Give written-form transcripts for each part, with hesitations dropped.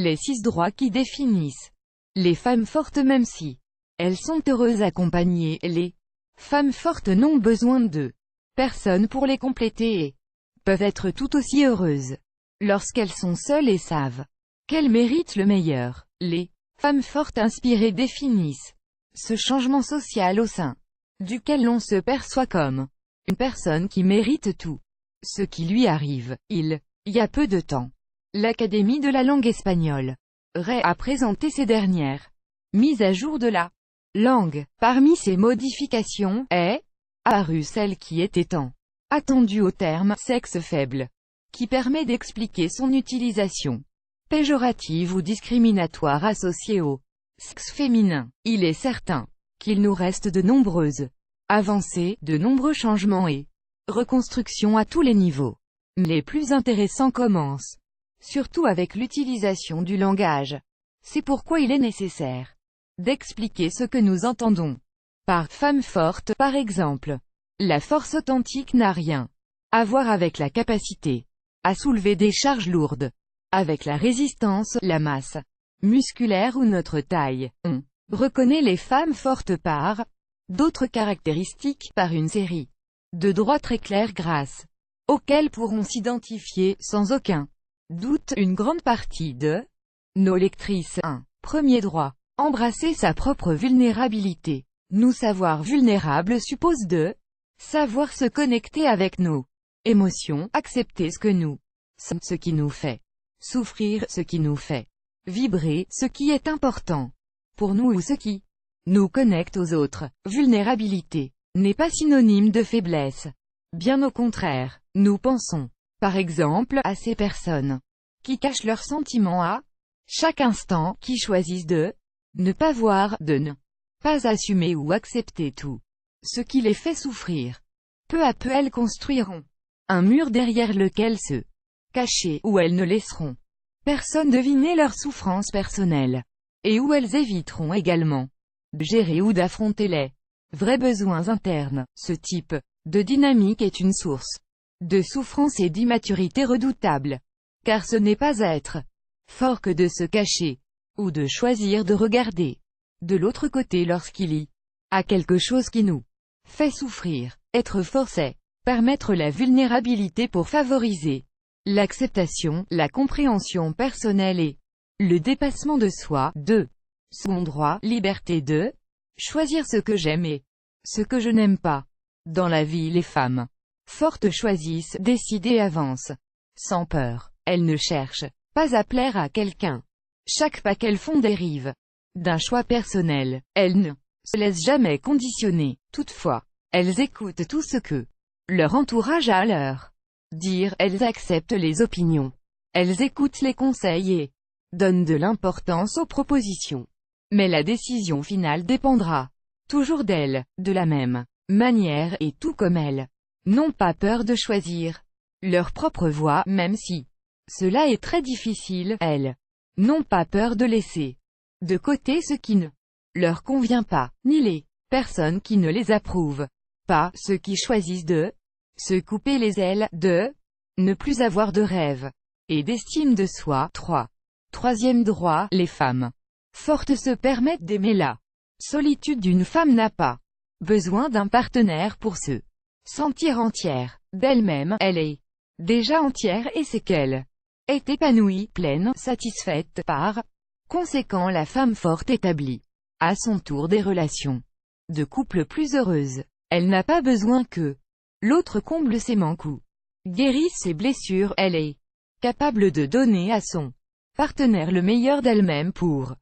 Les 6 droits qui définissent les femmes fortes. Même si elles sont heureuses accompagnées, les femmes fortes n'ont besoin de personne pour les compléter et peuvent être tout aussi heureuses lorsqu'elles sont seules et savent qu'elles méritent le meilleur. Les femmes fortes inspirées définissent ce changement social au sein duquel l'on se perçoit comme une personne qui mérite tout ce qui lui arrive. Il y a peu de temps, l'Académie de la langue espagnole a présenté ces dernières mises à jour de la langue. Parmi ces modifications est apparue celle qui était tant attendue au terme « sexe faible », qui permet d'expliquer son utilisation péjorative ou discriminatoire associée au sexe féminin. Il est certain qu'il nous reste de nombreuses avancées, de nombreux changements et reconstructions à tous les niveaux. Les plus intéressants commencent surtout avec l'utilisation du langage. C'est pourquoi il est nécessaire d'expliquer ce que nous entendons par femme forte. Par exemple, la force authentique n'a rien à voir avec la capacité à soulever des charges lourdes, avec la résistance, la masse musculaire ou notre taille. On reconnaît les femmes fortes par d'autres caractéristiques, par une série de droits très clairs grâce auxquels pourront s'identifier, sans aucun doute, une grande partie de nos lectrices. 1. Premier droit. Embrasser sa propre vulnérabilité. Nous savoir vulnérables suppose de savoir se connecter avec nos émotions, accepter ce que nous sommes, ce qui nous fait souffrir, ce qui nous fait vibrer, ce qui est important pour nous ou ce qui nous connecte aux autres. Vulnérabilité n'est pas synonyme de faiblesse. Bien au contraire, nous pensons, par exemple, à ces personnes qui cachent leurs sentiments à chaque instant, qui choisissent de ne pas voir, de ne pas assumer ou accepter tout ce qui les fait souffrir. Peu à peu elles construiront un mur derrière lequel se cacher, où elles ne laisseront personne deviner leurs souffrances personnelles, et où elles éviteront également de gérer ou d'affronter les vrais besoins internes. Ce type de dynamique est une source de souffrance et d'immaturité redoutable, car ce n'est pas être fort que de se cacher, ou de choisir de regarder de l'autre côté lorsqu'il y a quelque chose qui nous fait souffrir. Être fort, c'est permettre la vulnérabilité pour favoriser l'acceptation, la compréhension personnelle et le dépassement de soi. 2. Second droit, liberté de choisir ce que j'aime et ce que je n'aime pas. Dans la vie, les femmes fortes choisissent, décident et avancent sans peur. Elles ne cherchent pas à plaire à quelqu'un. Chaque pas qu'elles font dérive d'un choix personnel. Elles ne se laissent jamais conditionner. Toutefois, elles écoutent tout ce que leur entourage a à leur dire. Elles acceptent les opinions. Elles écoutent les conseils et donnent de l'importance aux propositions. Mais la décision finale dépendra toujours d'elles. De la même manière, et tout comme elles n'ont pas peur de choisir leur propre voie, même si cela est très difficile, elles n'ont pas peur de laisser de côté ce qui ne leur convient pas, ni les personnes qui ne les approuvent pas, ceux qui choisissent de se couper les ailes, de ne plus avoir de rêve et d'estime de soi. 3. Troisième droit, les femmes fortes se permettent d'aimer la solitude. D'une femme n'a pas besoin d'un partenaire pour se sentir entière d'elle-même. Elle est déjà entière et c'est qu'elle est épanouie, pleine, satisfaite. Par conséquent, la femme forte établit à son tour des relations de couple plus heureuses. Elle n'a pas besoin que l'autre comble ses manques ou guérisse ses blessures. Elle est capable de donner à son partenaire le meilleur d'elle-même pour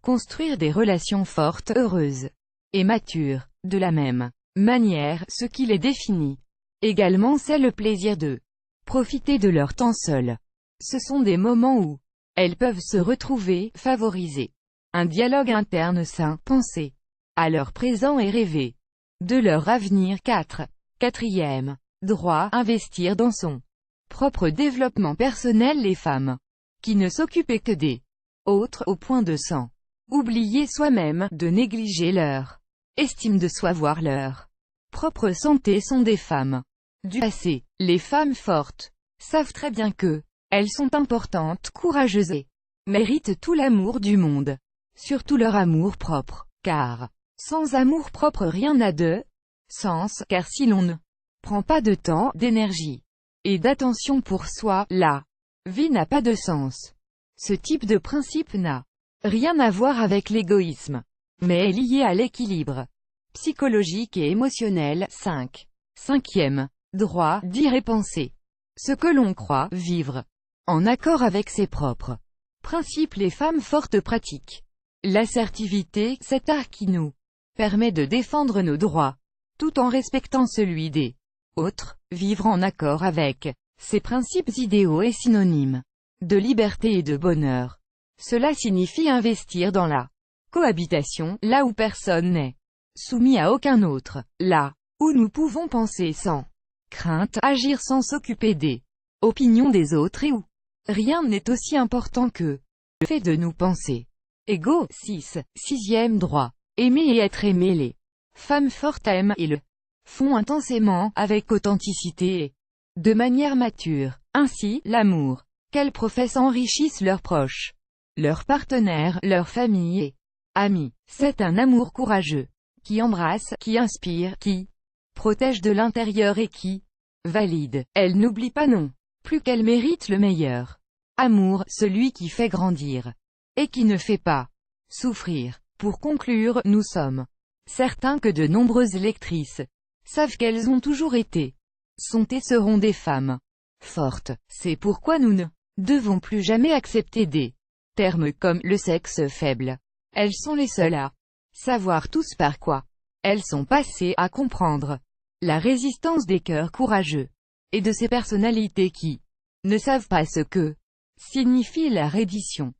construire des relations fortes, heureuses et matures. De la même manière, ce qui les définit également, c'est le plaisir de profiter de leur temps seul. Ce sont des moments où elles peuvent se retrouver, favoriser un dialogue interne sain, penser à leur présent et rêver de leur avenir. 4. Quatrième droit, investir dans son propre développement personnel. Les femmes qui ne s'occupaient que des autres, au point de s'en oublier soi-même, de négliger leur estime de soi, voire leur propre santé, sont des femmes du passé. Les femmes fortes savent très bien que elles sont importantes, courageuses et méritent tout l'amour du monde, surtout leur amour propre, car sans amour propre rien n'a de sens, car si l'on ne prend pas de temps, d'énergie et d'attention pour soi, la vie n'a pas de sens. Ce type de principe n'a rien à voir avec l'égoïsme, mais est lié à l'équilibre psychologique et émotionnel. 5. Cinquième. Droit, dire et penser ce que l'on croit, vivre en accord avec ses propres principes. Les femmes fortes pratiquent l'assertivité, cet art qui nous permet de défendre nos droits, tout en respectant celui des autres. Vivre en accord avec ces principes idéaux est synonyme de liberté et de bonheur. Cela signifie investir dans la cohabitation, là où personne n'est soumis à aucun autre, là où nous pouvons penser sans crainte, agir sans s'occuper des opinions des autres et où rien n'est aussi important que le fait de nous penser égaux. 6. Sixième droit. Aimer et être aimé. Les femmes fortes aiment et le font intensément, avec authenticité et de manière mature. Ainsi, l'amour qu'elles professent enrichissent leurs proches, leurs partenaires, leur famille et amis. C'est un amour courageux, qui embrasse, qui inspire, qui protège de l'intérieur et qui valide. Elle n'oublie pas non plus qu'elle mérite le meilleur amour, celui qui fait grandir et qui ne fait pas souffrir. Pour conclure, nous sommes certains que de nombreuses lectrices savent qu'elles ont toujours été, sont et seront des femmes fortes. C'est pourquoi nous ne devons plus jamais accepter des termes comme le sexe faible. Elles sont les seules à savoir tous par quoi elles sont passées, à comprendre la résistance des cœurs courageux et de ces personnalités qui ne savent pas ce que signifie la reddition.